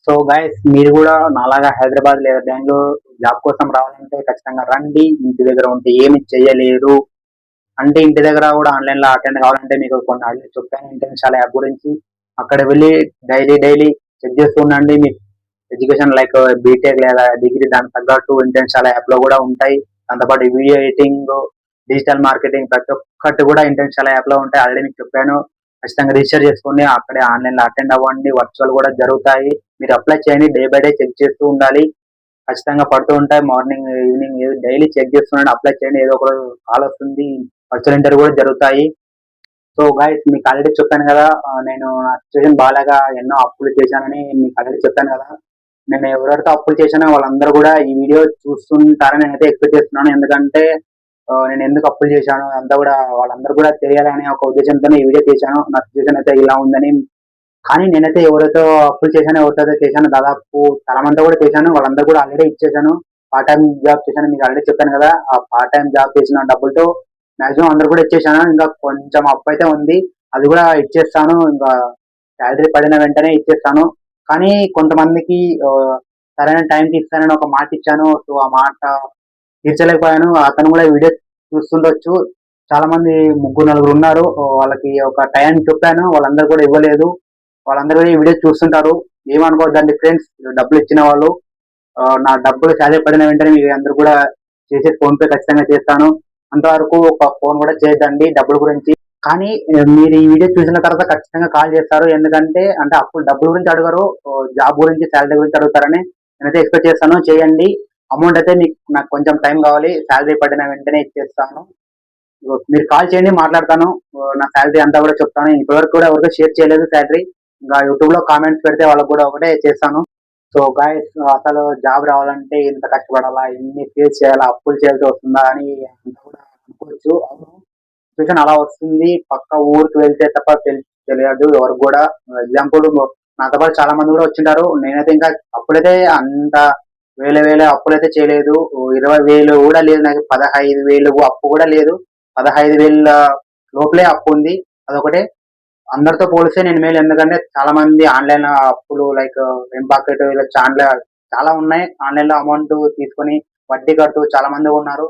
సో గైస్, మీరు కూడా నాలాగా హైదరాబాద్ లేదా బెంగళూరు జాబ్ కోసం రావాలంటే ఖచ్చితంగా రండి. ఇంటి దగ్గర ఉంటే ఏమి చేయలేరు. అంటే ఇంటి దగ్గర కూడా ఆన్లైన్ లో అటెండ్ కావాలంటే మీకు కొన్ని ఆల్రెడీ చెప్పాను ఇంటర్న్షిప్ యాప్ గురించి. అక్కడ వెళ్ళి డైలీ చెక్ చేస్తూ ఉండండి. మీ ఎడ్యుకేషన్ లైక్ బీటెక్ లేదా డిగ్రీ దానికి తగ్గట్టు ఇంటర్న్షిప్ యాప్ లో కూడా ఉంటాయి. దాంతోపాటు వీడియో ఎడిటింగ్, డిజిటల్ మార్కెటింగ్ ప్రతి ఒక్కటి కూడా ఇంటర్న్షిప్ యాప్ లో ఉంటాయి. ఆల్రెడీ మీకు చెప్పాను. ఖచ్చితంగా రిజిస్టర్ చేసుకోండి, అక్కడే ఆన్లైన్ లో అటెండ్ అవ్వండి. వర్చువల్ కూడా జరుగుతాయి. మీరు అప్లై చేయండి, డే బై డే చెక్ చేస్తూ ఉండాలి. ఖచ్చితంగా పడుతూ ఉంటాయి. మార్నింగ్ ఈవినింగ్ డైలీ చెక్ చేస్తున్నాడు, అప్లై చేయండి. ఏదో ఒక కాల్ వస్తుంది. వర్చువల్ ఇంటర్వ్యూ కూడా జరుగుతాయి. సో గైస్, మీకు ఆల్రెడీ చెప్పాను కదా, నేను నా సిచ్యువేషన్ బాగాలేక ఎన్నో అప్పులు చేశానని మీకు ఆల్రెడీ చెప్పాను కదా. నేను ఎవరెవరితో అప్పులు చేశానో వాళ్ళందరూ కూడా ఈ వీడియో చూస్తుంటారని నేనైతే ఎక్స్పెక్ట్ చేస్తున్నాను. ఎందుకంటే నేను ఎందుకు అప్పులు చేశాను అంతా కూడా వాళ్ళందరూ కూడా తెలియాలని ఒక ఉద్దేశంతో ఈ వీడియో చేశాను. నా సిచ్యువేషన్ అయితే ఇలా ఉందని. కానీ నేనైతే ఎవరైతే అప్పులు చేశానో, ఎవరితో చేశానో, దాదాపు చాలా మంది కూడా చేశాను. వాళ్ళందరూ కూడా ఆల్రెడీ ఇచ్చేసాను. పార్ట్ టైం జాబ్ చేశాను, మీకు ఆల్రెడీ చెప్పాను కదా. ఆ పార్ట్ టైం జాబ్ చేసిన డబ్బులతో మాక్సిమం అందరు కూడా ఇచ్చేసాను. ఇంకా కొంచెం అప్పు అయితే ఉంది, అది కూడా ఇచ్చేస్తాను. ఇంకా శాలరీ పడిన వెంటనే ఇచ్చేస్తాను. కానీ కొంతమందికి సరైన టైంకి ఇస్తానని ఒక మాట ఇచ్చాను. సో ఆ మాట తీర్చలేకపోయాను. అతను కూడా వీడియో చూస్తుండొచ్చు. చాలా మంది ముగ్గురు నలుగురు ఉన్నారు. వాళ్ళకి ఒక టైం చెప్పాను, వాళ్ళందరూ కూడా ఇవ్వలేదు. వాళ్ళందరూ కూడా ఈ వీడియో చూస్తుంటారు. ఏమనుకోవద్దండి ఫ్రెండ్స్, డబ్బులు ఇచ్చిన వాళ్ళు. నా డబ్బులు శాలరీ పడిన వెంటనే మీరు అందరూ కూడా చేసే ఫోన్ పే ఖచ్చితంగా చేస్తాను. అంతవరకు ఒక ఫోన్ కూడా చేయొద్దండి డబ్బుల గురించి. కానీ మీరు ఈ వీడియో చూసిన తర్వాత ఖచ్చితంగా కాల్ చేస్తారు. ఎందుకంటే అంటే అప్పుడు డబ్బుల గురించి అడగరు. జాబ్ గురించి, శాలరీ గురించి అడుగుతారని నేనైతే ఎక్స్‌పెక్ట్ చేస్తాను. చేయండి. అమౌంట్ అయితే నాకు కొంచెం టైం కావాలి. శాలరీ పడిన వెంటనే ఇచ్చేస్తాను. మీరు కాల్ చేయండి, మాట్లాడతాను. నా శాలరీ అంతా కూడా చెప్తాను. ఇప్పటివరకు కూడా ఎవరితో షేర్ చేయలేదు శాలరీ. ఇంకా యూట్యూబ్‌లో కామెంట్స్ పెడితే వాళ్ళకి కూడా ఒకటే చేస్తాను. సో గైస్, అసలు జాబ్ రావాలంటే ఇంత కష్టపడాలా? ఇన్ని ఫేస్ చేయాలా? అప్పులు చేయాల్సి వస్తుందా? అని అంతా కూడా అనుకోవచ్చు. అవును. సిట్యుయేషన్ అలా వస్తుంది. పక్క ఊరికి వెళ్తే తప్ప తెలియదు ఎవరికి కూడా. ఎగ్జాంపుల్ నాతో పాటు చాలా మంది కూడా వచ్చింటారు. నేనైతే ఇంకా అప్పుడైతే అంత వేల అప్పులైతే చేయలేదు. 20,000 కూడా లేదు నాకు. 15,000 అప్పు కూడా లేదు. 15,000 లోపలే అప్పు ఉంది. అదొకటే. అందరితో పోలిస్తే నేను మేలు. ఎందుకంటే చాలా మంది ఆన్‌లైన్ అప్పులు లైక్ ఎంపాకెట్ ఇలా చాలా ఉన్నాయి. ఆన్‌లైన్‌లో అమౌంట్ తీసుకొని వడ్డీ కడుతూ చాలా మంది ఉన్నారు.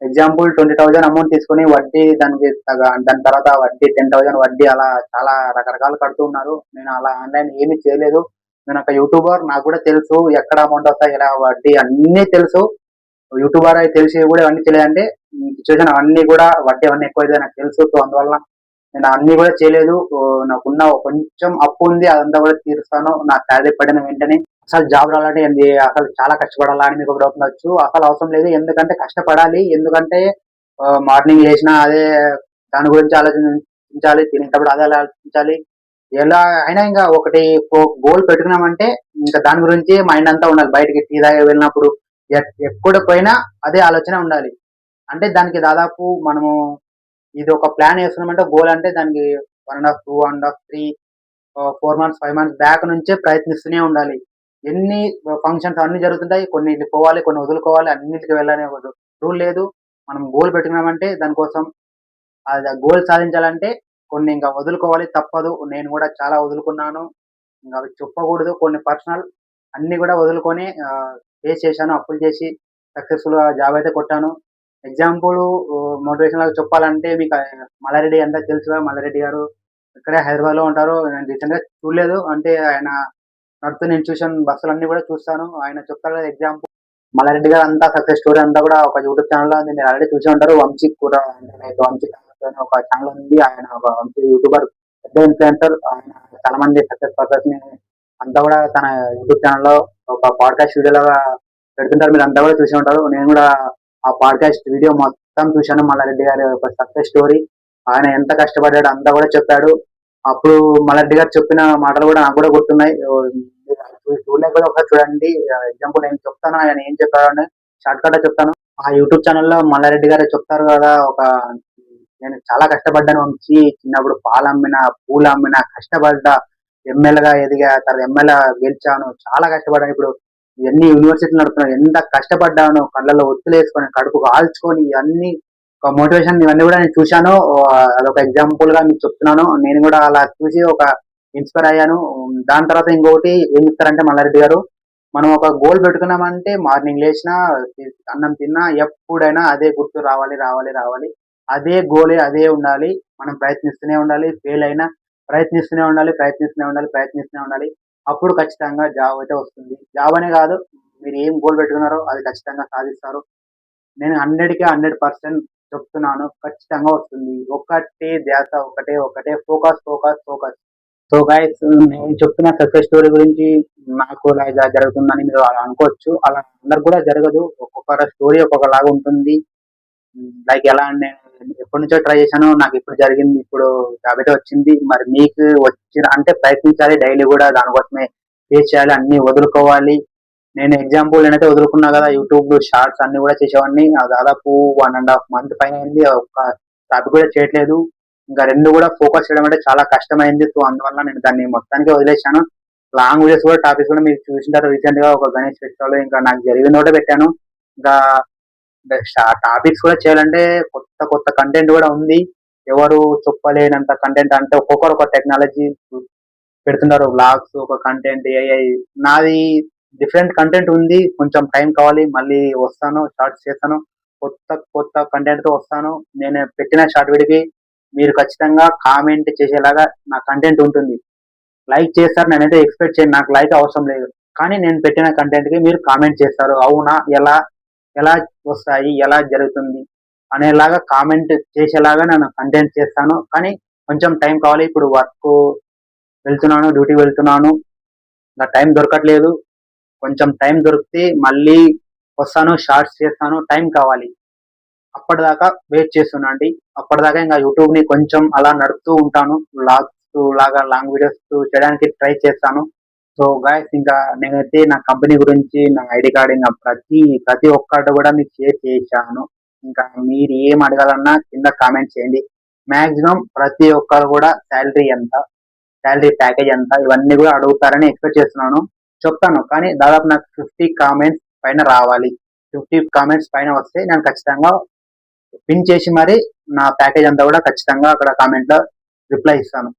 ఎగ్జాంపుల్ 20,000 అమౌంట్ తీసుకొని వడ్డీ దాని తర్వాత వడ్డీ 10,000 వడ్డీ అలా చాలా రకరకాలు కడుతూ ఉన్నారు. నేను అలా ఆన్‌లైన్ ఏమీ చేయలేదు. నేను ఒక యూట్యూబర్. నాకు కూడా తెలుసు ఎక్కడ అమౌంట్ వస్తాయి, ఎలా వడ్డీ అన్నీ తెలుసు. యూట్యూబర్ అయి తెలిసి కూడా ఇవన్నీ తెలియదంటే సిట్యుయేషన్ అవన్నీ కూడా వడ్డీ అవన్నీ ఎక్కువైతే నాకు తెలుసు. సో అందువల్ల నేను అన్నీ కూడా చేయలేదు. నాకున్న కొంచెం అప్పు ఉంది. అదంతా కూడా తీరుస్తాను నా శాలరీ పడిన వెంటనే. అసలు జాబ్ రావాలంటే అసలు చాలా కష్టపడాలా అని మీకు ఒక డౌట్ ఉండొచ్చు. అసలు అవసరం లేదు. ఎందుకంటే కష్టపడాలి. ఎందుకంటే మార్నింగ్ లేచినా అదే దాని గురించి ఆలోచించాలి. తినేటప్పుడు అదే ఆలోచించాలి. ఎలా అయినా ఇంకా ఒకటి గోల్ పెట్టుకున్నామంటే ఇంకా దాని గురించి మైండ్ అంతా ఉండాలి. బయటికి టీ తాగి వెళ్ళినప్పుడు ఎక్కడ పోయినా అదే ఆలోచన ఉండాలి. అంటే దానికి దాదాపు మనము ఇది ఒక ప్లాన్ వేస్తున్నామంటే గోల్ అంటే దానికి 1 ½ 2 ½ 3 4 మంత్స్ 5 మంత్స్ బ్యాక్ నుంచే ప్రయత్నిస్తూనే ఉండాలి. ఎన్ని ఫంక్షన్స్ అన్ని జరుగుతుంటాయి. కొన్నిటికి పోవాలి, కొన్ని వదులుకోవాలి, అన్నిటికి వెళ్ళాలని ఒక రూల్ లేదు. మనం గోల్ పెట్టుకున్నామంటే దానికోసం అది ఆ గోల్ సాధించాలంటే కొన్ని ఇంకా వదులుకోవాలి, తప్పదు. నేను కూడా చాలా వదులుకున్నాను. ఇంక అవి చెప్పకూడదు. కొన్ని పర్సనల్ అన్నీ కూడా వదులుకొని ఫేస్ చేశాను. అప్పులు చేసి సక్సెస్‌ఫుల్‌గా జాబ్ అయితే కొట్టాను. ఎగ్జాంపుల్ మోటివేషనల్‌గా చెప్పాలంటే మీకు మల్లారెడ్డి అందరికి తెలుసు కదా! మల్లారెడ్డి గారు ఇక్కడే హైదరాబాద్‌లో ఉంటారు. నేను రీసెంట్‌గా చూడలేదు. అంటే ఆయన నడుపుతూ నేను చూసాను. బస్సులన్నీ కూడా చూస్తాను. ఆయన చెప్తారు కదా ఎగ్జాంపుల్. మల్లారెడ్డి గారు అంతా సక్సెస్ స్టోరీ అంతా కూడా ఒక యూట్యూబ్ ఛానెల్‌లో ఉంది. మీరు ఆల్రెడీ చూసే ఉంటారు. వంశీ కూడా అంటే లైక్ వంశీ అని ఒక ఛానెల్ ఉంది. ఆయన ఒక మంచి యూట్యూబర్, పెద్ద ఇన్‌ఫ్లుయెన్సర్. ఆయన చాలా మంది సక్సెస్ పర్సన్స్‌ని అంతా కూడా తన యూట్యూబ్ ఛానెల్‌లో ఒక పాడ్‌కాస్ట్ వీడియోలాగా పెడుతుంటారు. మీరంతా కూడా చూసే ఉంటారు. నేను కూడా ఆ పాడ్‌కాస్ట్ వీడియో మొత్తం చూశాను. మల్లారెడ్డి గారి ఒక సక్సెస్ స్టోరీ. ఆయన ఎంత కష్టపడ్డాడో అంతా కూడా చెప్పాడు. అప్పుడు మల్లారెడ్డి గారు చెప్పిన మాటలు కూడా నాకు కూడా గుర్తున్నాయి. చూడలేకపోతే ఒకసారి చూడండి. ఎగ్జాంపుల్ నేను చెప్తాను ఆయన ఏం చెప్పాడని షార్ట్‌కట్‌లో చెప్తాను. ఆ యూట్యూబ్ ఛానెల్‌లో మల్లారెడ్డి గారే చెప్తారు కదా! నేను చాలా కష్టపడ్డాను వంశీ. చిన్నప్పుడు పాలమ్మినా, పూలమ్మినా కష్టపడ్డా. ఎమ్మెల్యేగా ఎదిగా. తర్వాత ఎమ్మెల్యే గెలిచాను. చాలా కష్టపడ్డాను. ఇప్పుడు ఎన్ని యూనివర్సిటీలు నడుపుతున్నాను. ఎంత కష్టపడ్డానో. కళ్ళలో ఒత్తులేసుకొని, కడుపు కాల్చుకొని ఇవన్నీ ఒక మోటివేషన్ ఇవన్నీ కూడా నేను చూశాను. అదొక ఎగ్జాంపుల్‌గా మీకు చెప్తున్నాను. నేను కూడా అలా చూసి ఒక ఇన్‌స్పైర్ అయ్యాను. దాని తర్వాత ఇంకొకటి ఏం చెప్తారంటే మల్లారెడ్డి గారు, మనం ఒక గోల్ పెట్టుకున్నామంటే మార్నింగ్ లేచినా, అన్నం తిన్నా ఎప్పుడైనా అదే గుర్తు రావాలి. అదే గోలే అదే ఉండాలి. మనం ప్రయత్నిస్తూనే ఉండాలి. ఫెయిల్ అయినా ప్రయత్నిస్తూనే ఉండాలి. అప్పుడు ఖచ్చితంగా జాబ్ అయితే వస్తుంది. జాబ్ అనే కాదు, మీరు ఏం గోల్ పెట్టుకున్నారో అది ఖచ్చితంగా సాధిస్తారు. నేను 100కి 100% చెప్తున్నాను. ఖచ్చితంగా వస్తుంది. ఒక్కటే ధ్యాస, ఒకటే ఫోకస్. సో గైస్, నేను చెప్తున్న సక్సెస్ స్టోరీ గురించి నాకు ఇలా జరుగుతుందని మీరు అలా అనుకోవచ్చు. అలా అందరికి కూడా జరగదు. ఒక్కొక్కరి స్టోరీ ఒక్కొక్కలాగా ఉంటుంది. లైక్ ఎలా అంటే ఎప్పటినుంచో ట్రై చేశాను. నాకు ఇప్పుడు జరిగింది. ఇప్పుడు జాబ్ అయితే వచ్చింది. మరి మీకు వచ్చిన అంటే ప్రయత్నించాలి. డైలీ కూడా దానికోసమే ఫేస్ చేయాలి. అన్నీ వదులుకోవాలి. నేను ఎగ్జాంపుల్ నేనైతే వదులుకున్నా కదా! యూట్యూబ్ షార్ట్స్ అన్నీ కూడా చేసేవాడిని. దాదాపు 1 ½ మంత్ పైన అయింది. ఒక్క టాపిక్ కూడా చేయట్లేదు. ఇంకా 2 కూడా ఫోకస్ చేయడం అంటే చాలా కష్టమైంది. సో అందువల్ల నేను దాన్ని మొత్తానికి వదిలేసాను. లాంగ్ వీడియోస్ కూడా టాపిక్స్ కూడా మీరు చూసుంటారు. రీసెంట్‌గా ఒక గణేష్ ఫెస్టివల్ ఇంకా నాకు జరిగింది ఒకటే పెట్టాను. ఇంకా టాపిక్స్ కూడా చేయాలంటే కొత్త కంటెంట్ కూడా ఉంది. ఎవరు చెప్పలేనంత కంటెంట్. అంటే ఒక్కొక్కరు ఒక టెక్నాలజీ పెడుతున్నారు వ్లాగ్స్, ఒక కంటెంట్ ఏఐ. నాది డిఫరెంట్ కంటెంట్ ఉంది. కొంచెం టైం కావాలి. మళ్ళీ వస్తాను, షార్ట్స్ చేస్తాను. కొత్త కొత్త కంటెంట్ తో వస్తాను. నేను పెట్టిన షార్ట్ వీడియోకి మీరు ఖచ్చితంగా కామెంట్ చేసేలాగా నా కంటెంట్ ఉంటుంది. లైక్ చేస్తారు నేనైతే ఎక్స్పెక్ట్ చేయను. నాకు లైక్ అవసరం లేదు. కానీ నేను పెట్టిన కంటెంట్ కి మీరు కామెంట్ చేస్తారు. అవునా, ఎలా ఎలా వస్తాయి, ఎలా జరుగుతుంది అనేలాగా కామెంట్ చేసేలాగా నేను కంటెంట్ చేస్తాను. కానీ కొంచెం టైం కావాలి. ఇప్పుడు వర్క్ వెళ్తున్నాను, డ్యూటీ వెళ్తున్నాను. నా టైం దొరకట్లేదు. కొంచెం టైం దొరికితే మళ్ళీ వస్తాను, షార్ట్స్ చేస్తాను. టైం కావాలి. అప్పటిదాకా వెయిట్ చేస్తున్నా అండి. అప్పటిదాకా ఇంకా యూట్యూబ్ ని కొంచెం అలా నడుపుతూ ఉంటాను. వ్లాగ్స్ లాగా లాంగ్ వీడియోస్ చేయడానికి ట్రై చేస్తాను. సో గాయస్, ఇంకా నేనైతే నా కంపెనీ గురించి, నా ఐడి కార్డ్, ఇంకా ప్రతి ఒక్కటి కూడా మీకు షేర్ చేశాను. ఇంకా మీరు ఏం అడగాలన్నా కింద కామెంట్ చేయండి. మాక్సిమం ప్రతి ఒక్కరు కూడా శాలరీ ఎంత, శాలరీ ప్యాకేజ్ ఎంత, ఇవన్నీ కూడా అడుగుతారని ఎక్స్పెక్ట్ చేస్తున్నాను. చెప్తాను, కానీ దాదాపు నాకు 50 కామెంట్స్ పైన రావాలి. 50 కామెంట్స్ పైన వస్తే నేను ఖచ్చితంగా పిన్ చేసి మరి నా ప్యాకేజ్ అంతా కూడా ఖచ్చితంగా అక్కడ కామెంట్ లో రిప్లై ఇస్తాను.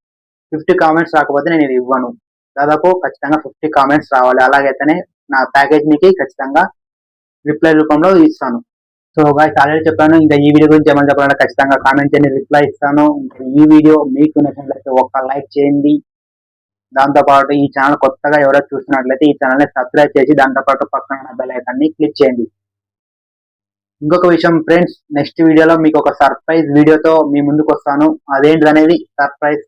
50 కామెంట్స్ రాకపోతే నేను ఇది ఇవ్వను. దాదాపు ఖచ్చితంగా 50 కామెంట్స్ రావాలి. అలాగైతేనే నా ప్యాకేజ్ మీకు ఖచ్చితంగా రిప్లై రూపంలో ఇస్తాను. సో గాయ్స్, ఆల్రెడీ చెప్పాను. ఇంకా ఈ వీడియో గురించి ఏమైనా చెప్పాలంటే ఖచ్చితంగా కామెంట్ చేయండి, రిప్లై ఇస్తాను. ఇంకా ఈ వీడియో మీకు నచ్చినట్లయితే ఒక్క లైక్ చేయండి. దాంతోపాటు ఈ ఛానల్ కొత్తగా ఎవరైనా చూస్తున్నట్లయితే ఈ ఛానల్ ని సబ్స్క్రైబ్ చేసి దాంతోపాటు పక్కన బెల్ ఐకాన్ ని క్లిక్ చేయండి. ఇంకొక విషయం ఫ్రెండ్స్, నెక్స్ట్ వీడియోలో మీకు ఒక సర్ప్రైజ్ వీడియోతో మీ ముందుకు వస్తాను. అదేంటిదనేది సర్ప్రైజ్.